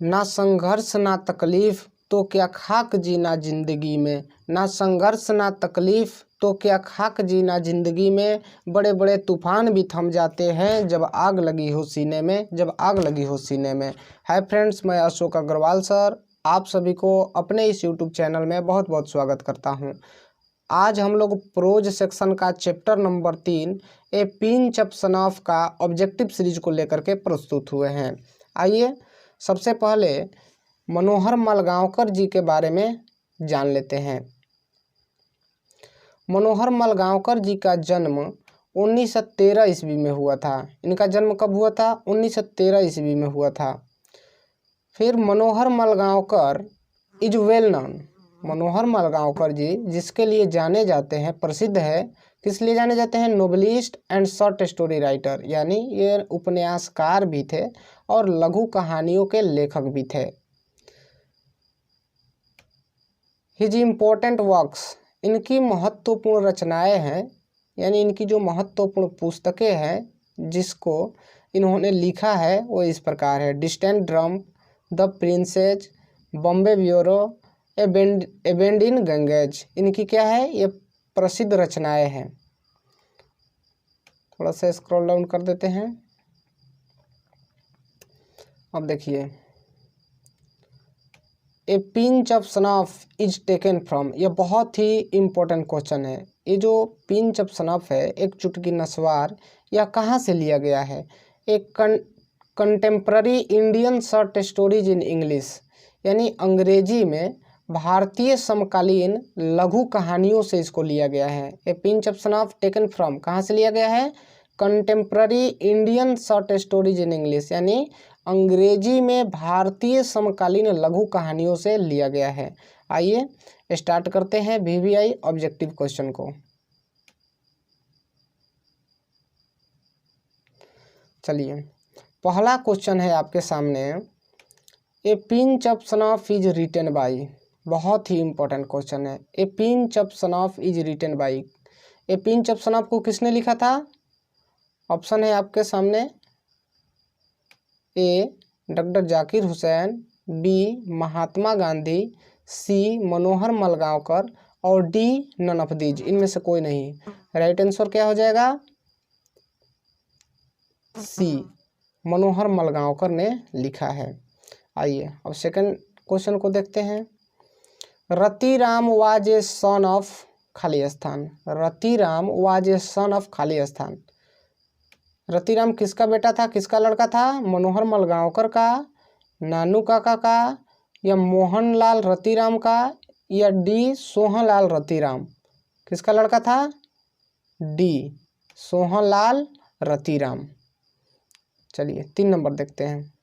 ना संघर्ष ना तकलीफ तो क्या खाक जीना जिंदगी में, ना संघर्ष ना तकलीफ तो क्या खाक जीना जिंदगी में, बड़े बड़े तूफान भी थम जाते हैं जब आग लगी हो सीने में, जब आग लगी हो सीने में। हाय फ्रेंड्स, मैं अशोक अग्रवाल सर आप सभी को अपने इस यूट्यूब चैनल में बहुत बहुत स्वागत करता हूं। आज हम लोग प्रोज सेक्शन का chapter number 3 a pinch of snuff का ऑब्जेक्टिव सीरीज को लेकर के प्रस्तुत हुए हैं। आइए सबसे पहले मनोहर मलगांवकर जी के बारे में जान लेते हैं। मनोहर मलगांवकर जी का जन्म 1913 ईस्वी में हुआ था। इनका जन्म कब हुआ था? 1913 ईस्वी में हुआ था। फिर मनोहर मलगांवकर इज वेल नोन। मनोहर मलगांवकर जी जिसके लिए जाने जाते हैं, प्रसिद्ध है, किस लिए जाने जाते हैं? Novelist and short story writer, यानी ये उपन्यासकार भी थे और लघु कहानियों के लेखक भी थे। हिज इम्पोर्टेंट वर्क्स, इनकी महत्वपूर्ण रचनाएं हैं, यानी इनकी जो महत्वपूर्ण पुस्तकें हैं जिसको इन्होंने लिखा है वो इस प्रकार है। Distant drum, the princes, Bombay bureau, a bend in Ganges. इनकी क्या है? ये प्रसिद्ध रचनाएं हैं। थोड़ा सा स्क्रॉल डाउन कर देते हैं। अब देखिए, a pinch of snuff is taken from, यह बहुत ही इम्पोर्टेंट क्वेश्चन है। ये जो पिंच ऑफ सनफ है, एक चुटकी नस्वार, यह कहाँ से लिया गया है? एक contemporary Indian short stories in English, यानी अंग्रेजी में भारतीय समकालीन लघु कहानियों से इसको लिया गया है। A pinch of snuff taken from कहाँ से लिया गया है? Contemporary Indian short stories in English, यानी अंग्रेजी में भारतीय समकालीन लघु कहानियों से लिया गया है। आइए स्टार्ट करते हैं वीवीआई ऑब्जेक्टिव क्वेश्चन को। चलिए, पहला क्वेश्चन है आपके सामने, a pinch of snuff is written by. बहुत ही इंपॉर्टेंट क्वेश्चन है। A pinch of snuff is written by, a pinch of snuff को किसने लिखा था? ऑप्शन है आपके सामने, A doctor Zakir Hussain, B Mahatma Gandhi, C Manohar Malgonkar और डी नन ऑफ दीज। इनमें से कोई नहीं। राइट आंसर क्या हो जाएगा? सी मनोहर मलगांवकर ने लिखा है। आइए अब सेकंड क्वेश्चन को देखते हैं। Ratiram was a son of खाली स्थान। Ratiram was a son of खाली स्थान। रतिराम किसका बेटा था, किसका लड़का था? मनोहर मलगांवकर का, नानू काका का, या मोहनलाल रतिराम का, या डी सोहनलाल रतिराम? किसका लड़का था? डी सोहनलाल रतिराम। चलिए 3 नंबर देखते हैं।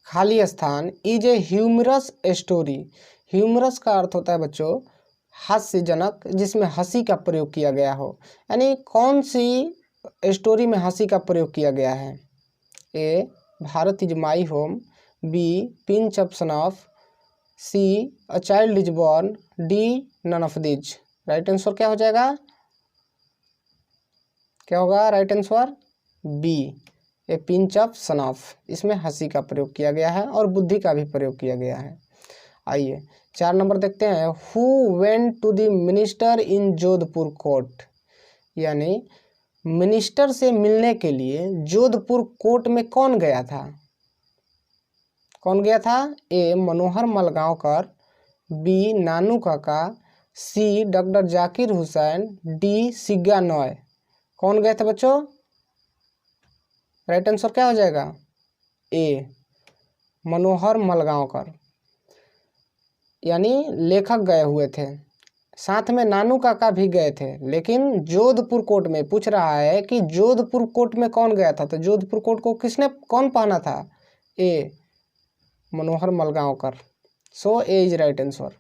खाली स्थान is a humorous story. Humorous का अर्थ होता है बच्चों हास्यजनक, जिसमें हंसी का प्रयोग किया गया हो। यानी कौन सी स्टोरी में हंसी का प्रयोग किया गया है? A Bharat is my home, B pinch of snuff, C a child is born, D none of these. Right answer क्या हो जाएगा? क्या होगा right answer? B a pinch of snuff. इसमें हंसी का प्रयोग किया गया है और बुद्धि का भी प्रयोग किया गया है। आइए 4 नंबर देखते हैं। Who went to the minister in Jodhpur court, यानी मिनिस्टर से मिलने के लिए जोधपुर कोर्ट में कौन गया था? कौन गया था? A Manohar मलगांवकर, B Nanu Kaka, C doctor Zakir Hussain, D सिग्गा नॉय। कौन गए थे बच्चों? राइट आंसर क्या हो जाएगा? ए मनोहर मलगांवकर, यानी लेखक गए हुए थे। साथ में नानू काका भी गए थे, लेकिन जोधपुर कोर्ट में पूछ रहा है कि जोधपुर कोर्ट में कौन गया था, तो जोधपुर कोर्ट को किसने कौन पहना था? A Manohar Malgonkar. So A is right answer.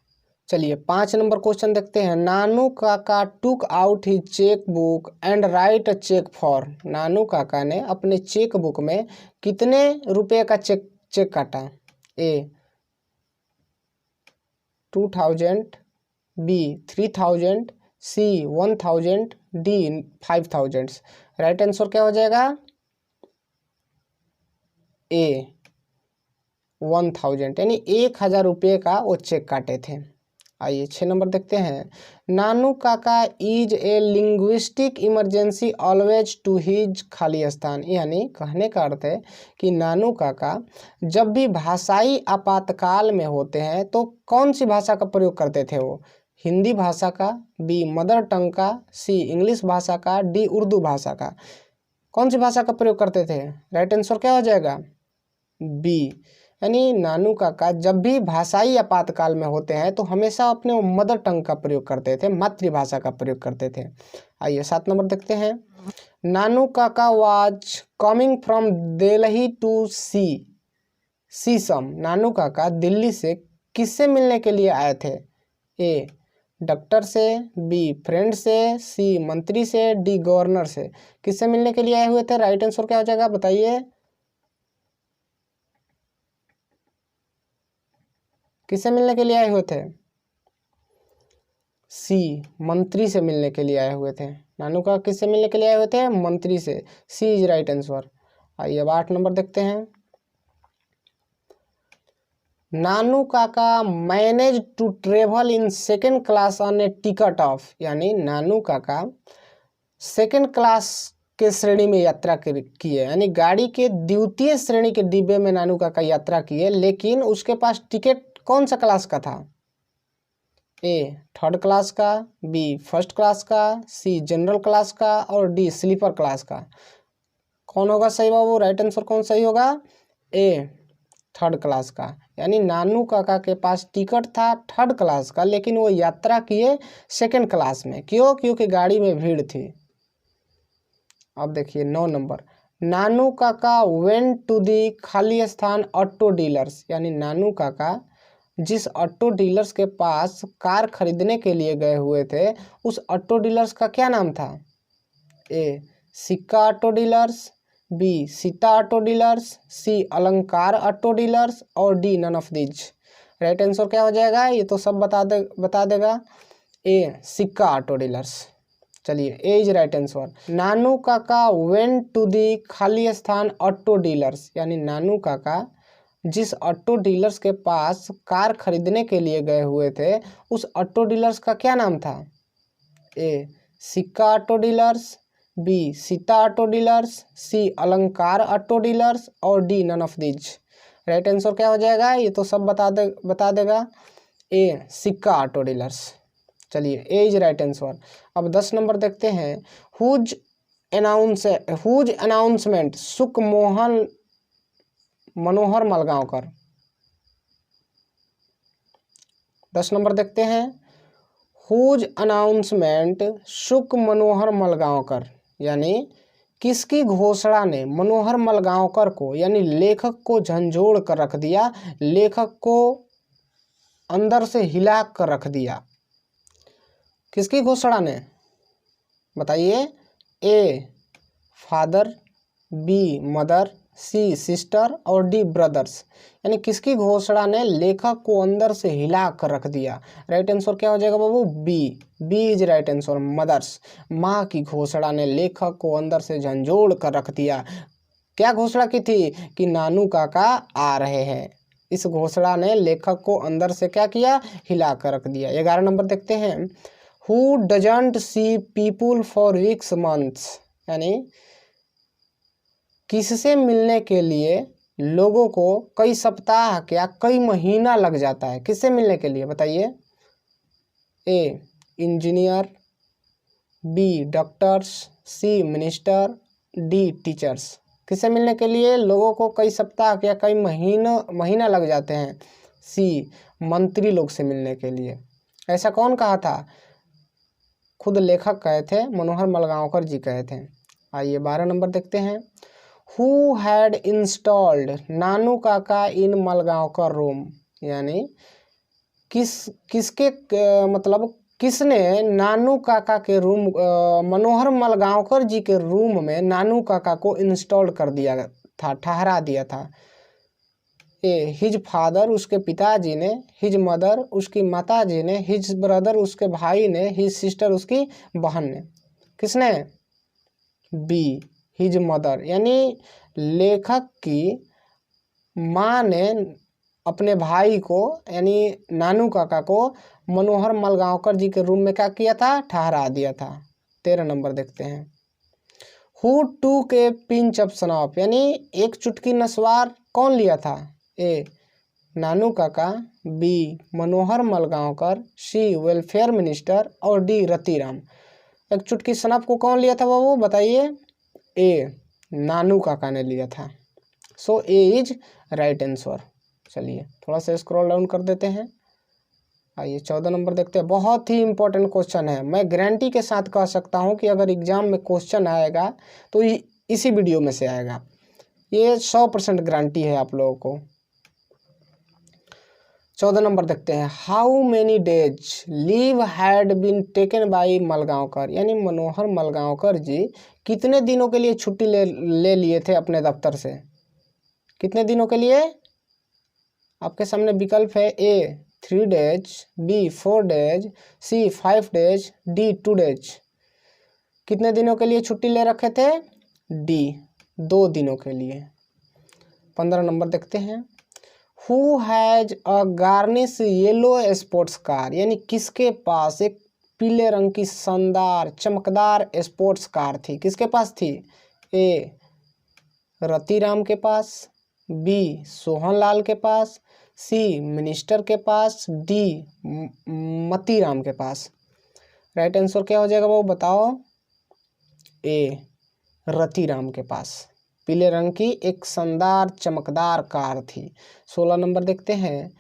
चलिए 5 नंबर क्वेश्चन देखते हैं। Nanu Kaka took out his cheque book and write a cheque for. Nanu Kaka ने अपने चेक बुक में कितने रुपए का चेक काटा? ए 2000, बी 3000, सी 1000, डी 5000। राइट आंसर क्या हो जाएगा? ए 1000 यानी 1000 रुपये का वो चेक काटे थे। आइए 6 नंबर देखते हैं। Nanu Kaka is a linguistic emergency always to his Khalistan, यानी कहने का अर्थ है कि नानू काका जब भी भाषाई आपातकाल में होते हैं तो कौन सी भाषा का प्रयोग करते थे वो? हिंदी भाषा का, बी मदर टंग का, सी इंग्लिश भाषा का, डी उर्दू भाषा का। कौन सी भाषा का प्रयोग करते थे? राइट आंसर क्या हो जाएगा? बी, यानी नानू काका जब भी भाषाई आपातकाल में होते हैं तो हमेशा अपने मदर टंग का प्रयोग करते थे, मातृभाषा का प्रयोग करते थे। आइए 7 नंबर देखते हैं। Nanu Kaka was coming from Delhi to see some, Nanu Kaka Delhi से किससे मिलने के लिए आए थे? ए डॉक्टर से, बी फ्रेंड से, सी मंत्री से, डी गवर्नर से। किससे मिलने के लिए आए हुए थे? राइट आंसर क्या हो जाएगा बताइए? किससे मिलने के लिए आए हुए थे? सी मंत्री से मिलने के लिए आए हुए थे। नानू का किससे मिलने के लिए आए हुए थे? मंत्री से। C is right answer. आइए अब 8 नंबर देखते हैं। Nanu Kaka manage to travel in second class on a ticket of, यानी नानू काका सेकेंड क्लास के श्रेणी में यात्रा किए, यानी गाड़ी के द्वितीय श्रेणी के डिब्बे में नानू काका यात्रा किए, लेकिन उसके पास टिकट कौन सा क्लास का था? ए थर्ड क्लास का, बी फर्स्ट क्लास का, सी जनरल क्लास का और डी स्लीपर क्लास का। कौन होगा सही बाबू? राइट आंसर कौन सही होगा? ए थर्ड क्लास का, यानी नानू काका के पास टिकट था थर्ड क्लास का, लेकिन वो यात्रा किए सेकंड क्लास में। क्यों? क्योंकि गाड़ी में भीड़ थी। अब देखिए 9 नंबर। Nanu Kaka went to the Khalistan auto dealers, यानी नानू काका जिस ऑटो डीलर्स के पास कार खरीदने के लिए गए हुए थे उस ऑटो डीलर्स का क्या नाम था? A Sikka auto dealers, B Sita auto dealers, C Alankar auto dealers और D none of these. Right answer क्या हो जाएगा? ये तो सब बता देगा। ए सिक्का ऑटो डीलर्स। चलिए A is right answer. Nanu Kaka went to the Khalistan auto dealers, यानी नानू काका जिस ऑटो डीलर्स के पास कार खरीदने के लिए गए हुए थे उस ऑटो डीलर्स का क्या नाम था? A Sikka auto dealers, B Sita auto dealers, C Alankar auto dealers और D none of these. Right answer क्या हो जाएगा? ये तो सब बता देगा। ए सिक्का ऑटो डीलर्स। चलिए ए इज राइट आंसर। अब 10 नंबर देखते हैं। हुज अनाउंसमेंट सुख मनोहर मलगांवकर। 10 नंबर देखते हैं। हुज अनाउंसमेंट शुक मनोहर मलगांवकर, यानी किसकी घोषणा ने मनोहर मलगांवकर को यानी लेखक को झंझोड़ कर रख दिया, लेखक को अंदर से हिला कर रख दिया? किसकी घोषणा ने बताइए? A father, B mother, C sister और डी ब्रदर्स। यानी किसकी घोषणा ने लेखक को अंदर से हिला कर रख दिया? राइट आंसर क्या हो जाएगा बाबू? B is right answer. Mothers, माँ की घोषणा ने लेखक को अंदर से झंझोड़ कर रख दिया। क्या घोषणा की थी? कि नानू काका आ रहे हैं। इस घोषणा ने लेखक को अंदर से क्या किया? हिला कर रख दिया। 11 नंबर देखते हैं। Who doesn't see people for weeks months, यानी किससे मिलने के लिए लोगों को कई सप्ताह क्या कई महीना लग जाता है? किससे मिलने के लिए बताइए? A engineer, B doctors, C minister, D teachers. किससे मिलने के लिए लोगों को कई सप्ताह या कई महीना लग जाते हैं? सी मंत्री लोग से मिलने के लिए। ऐसा कौन कहा था? खुद लेखक कहे थे, मनोहर मलगांवकर जी कहे थे। आइए 12 नंबर देखते हैं। Who had installed नानू काका इन मलगांवकर रूम, यानी किसके मतलब किसने नानू काका के रूम मनोहर मलगांवकर जी के रूम में नानू काका को इंस्टॉल कर दिया था, ठहरा दिया था? ए हिज फादर, उसके पिताजी ने, हिज मदर, उसकी माताजी ने, हिज ब्रदर, उसके भाई ने, हिज सिस्टर, उसकी बहन ने। किसने? बी हिज मदर, यानी लेखक की माँ ने अपने भाई को यानी नानू काका को मनोहर मलगांवकर जी के रूम में क्या किया था, ठहरा दिया था। 13 नंबर देखते हैं। हु टूक ए पिंच ऑफ स्नफ, यानी एक चुटकी नस्वार कौन लिया था? ए नानू काका, बी मनोहर मलगांवकर, सी वेलफेयर मिनिस्टर और डी रतिराम। एक चुटकी स्नफ को कौन लिया था बाबू, बताइए? ए नानू काका ने लिया था। सो ए इज राइट आंसर। चलिए थोड़ा सा स्क्रॉल डाउन कर देते हैं। आइए 14 नंबर देखते हैं। बहुत ही इंपॉर्टेंट क्वेश्चन है, मैं गारंटी के साथ कह सकता हूं कि अगर एग्जाम में क्वेश्चन आएगा तो इसी वीडियो में से आएगा, ये 100% गारंटी है आप लोगों को। 14 नंबर देखते हैं। How many days leave had been taken by Malgonkar, यानी मनोहर मलगांवकर जी कितने दिनों के लिए छुट्टी ले लिए थे अपने दफ्तर से? कितने दिनों के लिए? आपके सामने विकल्प है, ए 3 डेज, बी 4 डेज, सी 5 डेज, डी 2 डेज। कितने दिनों के लिए छुट्टी ले रखे थे? डी 2 दिनों के लिए। 15 नंबर देखते हैं। Who has a garnish yellow sports car, यानी किसके पास एक पीले रंग की शानदार चमकदार स्पोर्ट्स कार थी? किसके पास थी? ए रतिराम के पास, बी सोहनलाल के पास, सी मिनिस्टर के पास, डी मतीराम के पास। राइट आंसर क्या हो जाएगा वो बताओ? ए रतिराम के पास पीले रंग की एक शानदार चमकदार कार थी। 16 नंबर देखते हैं।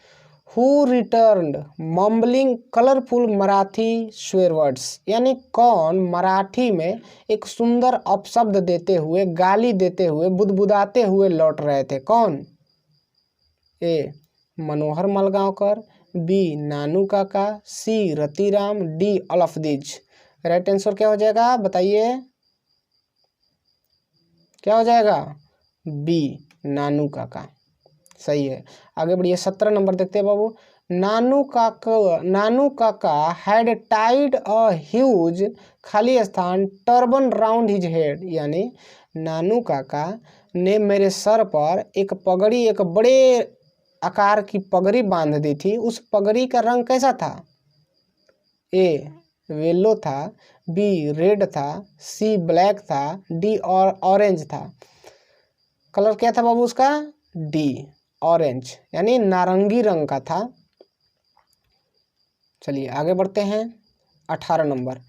Who returned mumbling colourful Marathi swear words, यानी कौन मराठी में एक सुंदर अपशब्द देते हुए, गाली देते हुए, बुदबुदाते हुए लौट रहे थे? कौन? ए मनोहर मलगांवकर, बी नानू काका, सी रतिराम, डी अलफदीज। राइट आंसर क्या हो जाएगा बताइए? क्या हो जाएगा? बी नानू काका, सही है। आगे बढ़िए 17 नंबर देखते हैं बाबू। नानू काका हैड टाइड अ ह्यूज खाली स्थान टर्बन राउंड हिज हेड, यानी नानू काका ने मेरे सर पर एक पगड़ी, एक बड़े आकार की पगड़ी बांध दी थी। उस पगड़ी का रंग कैसा था? ए येलो था, बी रेड था, सी ब्लैक था, डी और ऑरेंज था। कलर क्या था बाबू उसका? डी ऑरेंज, यानी नारंगी रंग का था। चलिए आगे बढ़ते हैं। 18 number.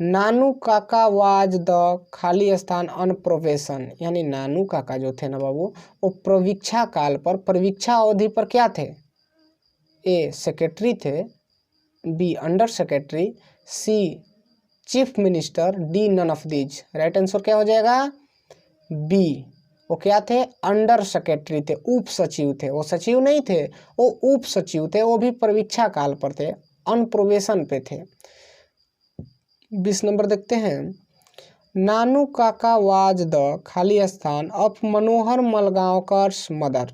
Nanu Kaka was the खाली स्थान ऑन प्रोबेशन, यानी नानू काका जो थे ना बाबू, वो प्रवीक्षा काल पर, प्रवीक्षा अवधि पर क्या थे? ए सेक्रेटरी थे, B under secretary, C chief minister, D none of these. Right answer क्या हो जाएगा? बी वो क्या थे? अंडर सेक्रेटरी थे, उप सचिव थे। वो सचिव नहीं थे, वो उप सचिव थे, वो भी प्रवीक्षा काल पर थे, ऑन प्रोबेशन पे थे। 20 नंबर देखते हैं। नानू काका वाज द खाली स्थान ऑफ मनोहर मलगांवकर मदर।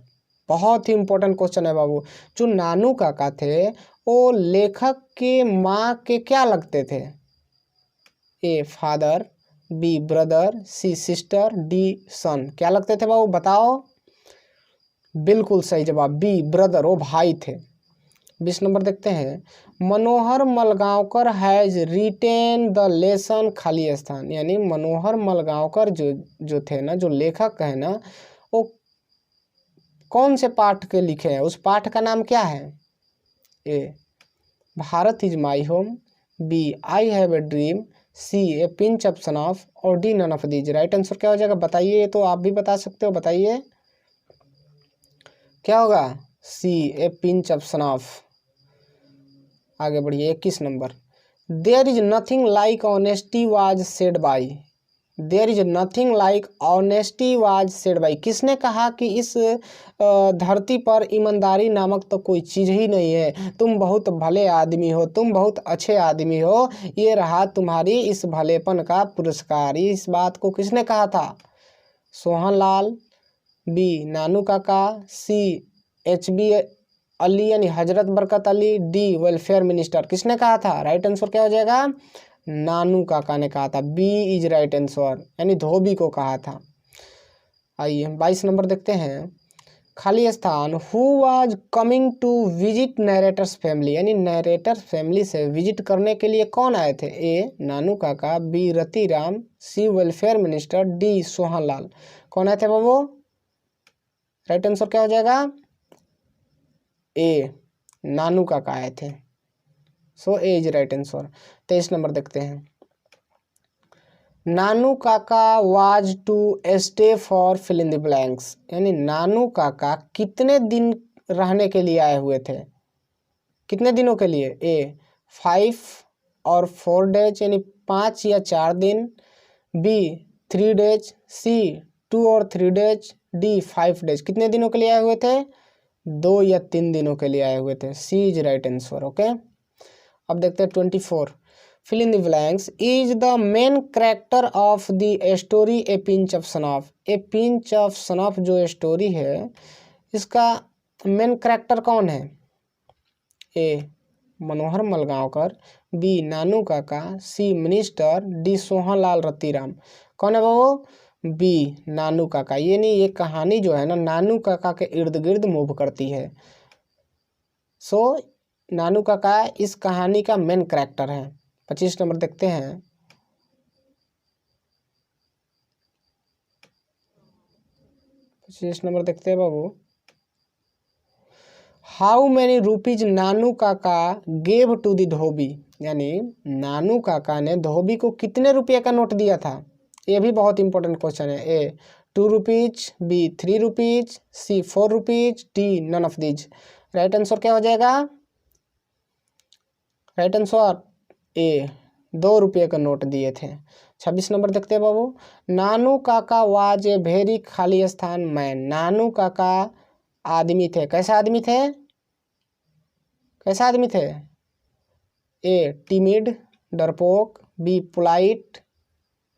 बहुत ही इंपॉर्टेंट क्वेश्चन है बाबू। जो नानू काका थे वो लेखक के माँ के क्या लगते थे? A father, B brother, C sister, D son. क्या लगते थे बाबू बताओ? बिल्कुल सही जवाब, बी ब्रदर, वो भाई थे। 20 नंबर देखते हैं। मनोहर मलगांवकर हैज रिटेन द लेसन खाली स्थान, यानी मनोहर मलगांवकर जो थे ना, जो लेखक है ना, वो कौन से पाठ के लिखे हैं? उस पाठ का नाम क्या है? A Bharat is my home, B I have a dream, C a pinch of snuff और D none of these. Right answer क्या हो जाएगा बताइए? ये तो आप भी बता सकते हो, बताइए क्या होगा? C a pinch of snuff. आगे बढ़िए 21 नंबर। There is nothing like honesty was said by, there is nothing like honesty was said by. किसने कहा कि इस धरती पर ईमानदारी नामक तो कोई चीज़ ही नहीं है? तुम बहुत भले आदमी हो, तुम बहुत अच्छे आदमी हो, ये रहा तुम्हारी इस भलेपन का पुरस्कार। इस बात को किसने कहा था? सोहनलाल, बी नानू काका, सी HB अली यानी हजरत Barkat Ali, D welfare minister. किसने कहा था? राइट आंसर क्या हो जाएगा? नानू काका ने कहा था, बी इज राइट आंसर, यानी धोबी को कहा था। आइए 22 नंबर देखते हैं। खाली स्थान who was coming to visit narrator's family, यानी नरेटर फैमिली से विजिट करने के लिए कौन आए थे? A Nanu Kaka, B Ratiram, C welfare minister, D Sohanlal. कौन आए थे बाबू? राइट आंसर क्या हो जाएगा? ए नानू काका आए थे। So A is right answer. 23 नंबर देखते हैं। Nanu Kaka was to stay for fill in the blanks, यानी नानू काका कितने दिन रहने के लिए आए हुए थे? कितने दिनों के लिए? ए 5 और 4 डेज, यानी 5 या 4 दिन, बी 3 डेज, सी 2 और 3 डेज, डी 5 डेज। कितने दिनों के लिए आए हुए थे? 2 या 3 दिनों के लिए आए हुए थे। C is right answer. Okay, अब देखते हैं 24। Fill in the blanks is the main character of the story a pinch of snuff. A pinch of snuff जो स्टोरी है, इसका मेन कैरेक्टर कौन है? ए मनोहर मलगांवकर, बी नानू काका, सी मिनिस्टर, डी सोहनलाल रतिराम। कौन है वो? बी नानू काका। ये नहीं, ये कहानी जो है ना नानू काका के इर्द गिर्द मूव करती है। सो नानू काका इस कहानी का मेन कैरेक्टर है। 25 नंबर देखते हैं। देखते हैं बाबू। हाउ मैनी रुपीज नानू काका गेव टू द धोबी, यानी नानू काका ने धोबी को कितने रुपये का नोट दिया था? ये भी बहुत इंपॉर्टेंट क्वेश्चन है। A 2 rupees, B 3 rupees, C 4 rupees, D none of these. Right answer क्या हो जाएगा? राइट आंसर ए 2 रुपये का नोट दिए थे। 26 नंबर देखते हैं बाबू। नानू काका वाज ए वेरी खाली स्थान मैन। नानू काका आदमी थे। कैसा आदमी थे? कैसा आदमी थे? ए टिमिड, डरपोक, बी पोलाइट,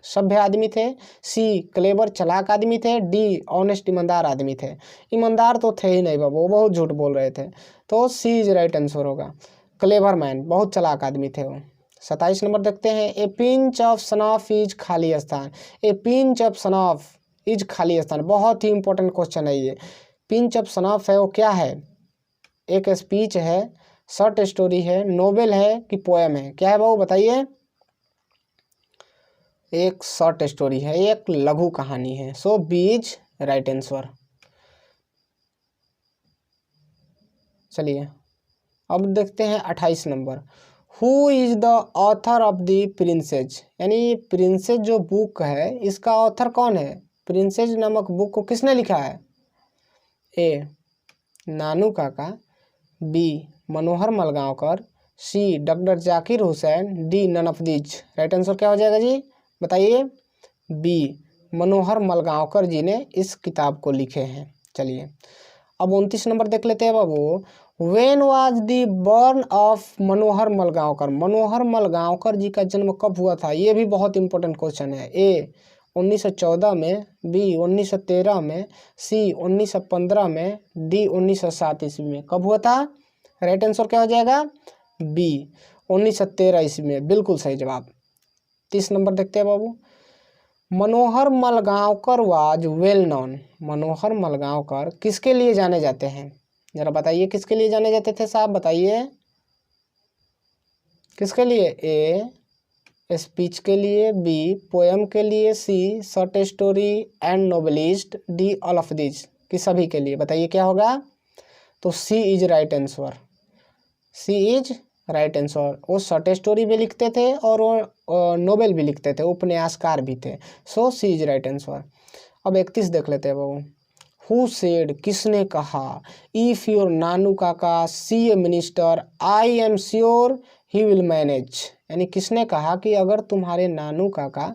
सभ्य आदमी थे, सी क्लेवर, चालाक आदमी थे, डी ऑनेस्ट, ईमानदार आदमी थे। ईमानदार तो थे ही नहीं बाबू, वो बहुत झूठ बोल रहे थे। तो सी इज राइट आंसर होगा। क्लेवर मैन, बहुत चालाक आदमी थे वो। 27 नंबर देखते हैं। ए पिंच ऑफ सनॉफ इज खाली स्थान। ए पिंच ऑफ सनॉफ इज खाली स्थान, बहुत ही इंपॉर्टेंट क्वेश्चन है ये। पिंच ऑफ सनॉफ है वो क्या है? एक स्पीच है, शॉर्ट स्टोरी है, नोवेल है कि पोएम है? क्या है बाबू बताइए? एक शॉर्ट स्टोरी है, एक लघु कहानी है। सो बीज राइट आंसर। चलिए अब देखते हैं 28 number. Who is the author of the princess, यानी प्रिंसेस जो बुक है इसका ऑथर कौन है? प्रिंसेस नामक बुक को किसने लिखा है? A Nanu Kaka, B Manohar Malgonkar, C doctor Zakir Hussain, D none of these. Right answer क्या हो जाएगा जी? बताइए। बी मनोहर मलगांवकर जी ने इस किताब को लिखे हैं। चलिए अब 29 नंबर देख लेते हैं बाबू। When was the born of Manohar Malgonkar. Manohar Malgonkar ji का जन्म कब हुआ था? ये भी बहुत इंपॉर्टेंट क्वेश्चन है। ए 1914 में, बी 1913 में, सी 1915 में, डी 1907 ईस्वी में। कब हुआ था? राइट आंसर क्या हो जाएगा? बी 1913 ईस्वी में, बिल्कुल सही जवाब। 30 नंबर देखते हैं बाबू। मनोहर मलगांवकर वाज वेल नॉन। मनोहर मलगांवकर किसके लिए जाने जाते हैं? जरा बताइए किसके लिए जाने जाते थे साहब, बताइए किसके लिए? ए स्पीच के लिए, बी पोएम के लिए, C short story and novelist, D all of this. कि सभी के लिए? बताइए क्या होगा? तो C is right answer. C is right answer. वो शॉर्ट स्टोरी भी लिखते थे और वो नोवेल भी लिखते थे, उपन्यासकार भी थे। सो सी इज राइट आंसर। अब 31 देख लेते हैं बाबू। हु सेड, किसने कहा, if your Nanu Kaka see a minister I am sure he will manage. यानी किसने कहा कि अगर तुम्हारे नानू काका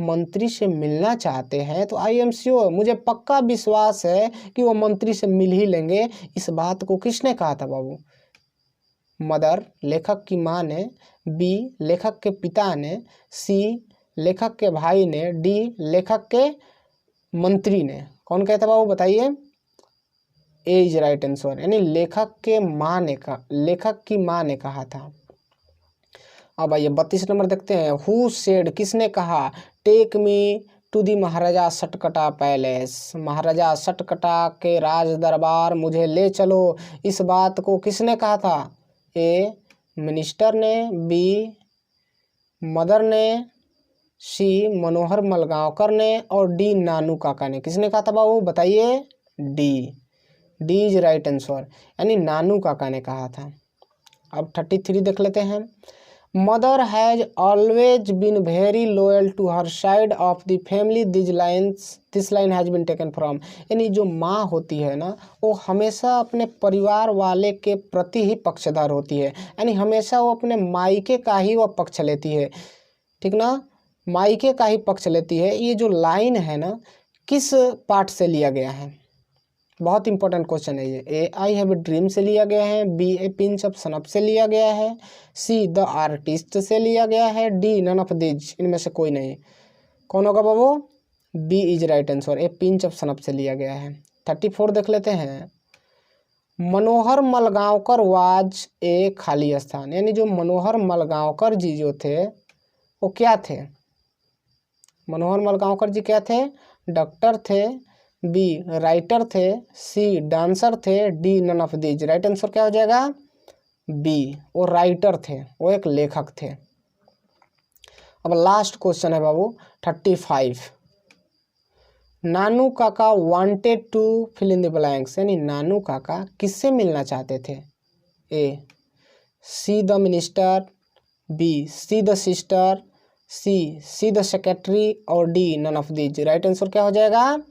मंत्री से मिलना चाहते हैं तो आई एम श्योर, मुझे पक्का विश्वास है कि वो मंत्री से मिल ही लेंगे। इस बात को किसने कहा था बाबू? मदर, लेखक की माँ ने, बी लेखक के पिता ने, सी लेखक के भाई ने, डी लेखक के मंत्री ने। कौन कहता बाबू बताइए? ए इज राइट आंसर, यानी लेखक के माँ ने कहा, लेखक की माँ ने कहा था। अब आइए 32 नंबर देखते हैं। हु सेड, किसने कहा, take me to the Maharaja Satkata palace, Maharaja Satkata के राज दरबार मुझे ले चलो। इस बात को किसने कहा था? ए मिनिस्टर ने, बी मदर ने, सी मनोहर मलगांवकर ने और डी नानू काका ने। किसने कहा था बाबू बताइए? डी इज राइट आंसर, यानी नानू काका ने कहा था। अब 33 देख लेते हैं। Mother has always been very loyal to her side of the family, this line has been taken from. यानी जो माँ होती है ना, वो हमेशा अपने परिवार वाले के प्रति ही पक्षधर होती है, यानी हमेशा वो अपने मायके का ही वो पक्ष लेती है, ठीक ना, मायके का ही पक्ष लेती है। ये जो लाइन है ना, किस पार्ट से लिया गया है? बहुत इंपॉर्टेंट क्वेश्चन है ये। ए आई हैव ए ड्रीम से लिया गया है, B a pinch of snuff से लिया गया है, सी द आर्टिस्ट से लिया गया है, डी नन ऑफ दिस, इनमें से कोई नहीं। कौन होगा बाबू? B is right answer, A pinch of snuff से लिया गया है। 34 देख लेते हैं। मनोहर मलगांवकर वाज ए खाली स्थान, यानी जो मनोहर मलगांवकर जी जो थे वो क्या थे? मनोहर मलगांवकर जी क्या थे? डॉक्टर थे, बी राइटर थे, सी डांसर थे, D none of these. Right answer क्या हो जाएगा? बी, वो राइटर थे, वो एक लेखक थे। अब लास्ट क्वेश्चन है बाबू 35। Nanu Kaka wanted to fill in the blanks, यानी नानू काका किससे मिलना चाहते थे? A see the minister, B see the sister, C the secretary और D none of these. Right answer क्या हो जाएगा?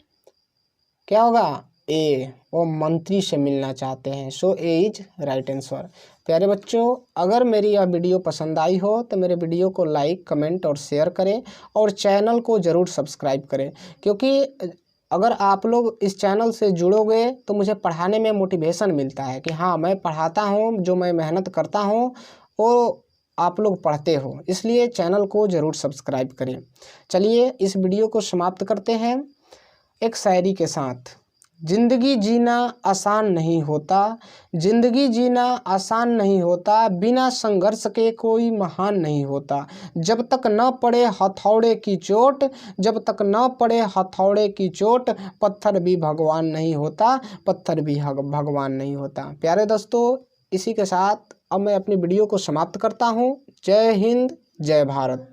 क्या होगा? ए, वो मंत्री से मिलना चाहते हैं। सो ए इज राइट आंसर। प्यारे बच्चों, अगर मेरी यह वीडियो पसंद आई हो तो मेरे वीडियो को लाइक, कमेंट और शेयर करें और चैनल को ज़रूर सब्सक्राइब करें, क्योंकि अगर आप लोग इस चैनल से जुड़ोगे तो मुझे पढ़ाने में मोटिवेशन मिलता है कि हाँ मैं पढ़ाता हूँ, जो मैं मेहनत करता हूँ वो आप लोग पढ़ते हो, इसलिए चैनल को ज़रूर सब्सक्राइब करें। चलिए इस वीडियो को समाप्त करते हैं एक शायरी के साथ। जिंदगी जीना आसान नहीं होता, जिंदगी जीना आसान नहीं होता, बिना संघर्ष के कोई महान नहीं होता। जब तक न पड़े हथौड़े की चोट, जब तक न पड़े हथौड़े की चोट, पत्थर भी भगवान नहीं होता, पत्थर भी भगवान नहीं होता। प्यारे दोस्तों, इसी के साथ अब मैं अपनी वीडियो को समाप्त करता हूँ। जय हिंद, जय भारत।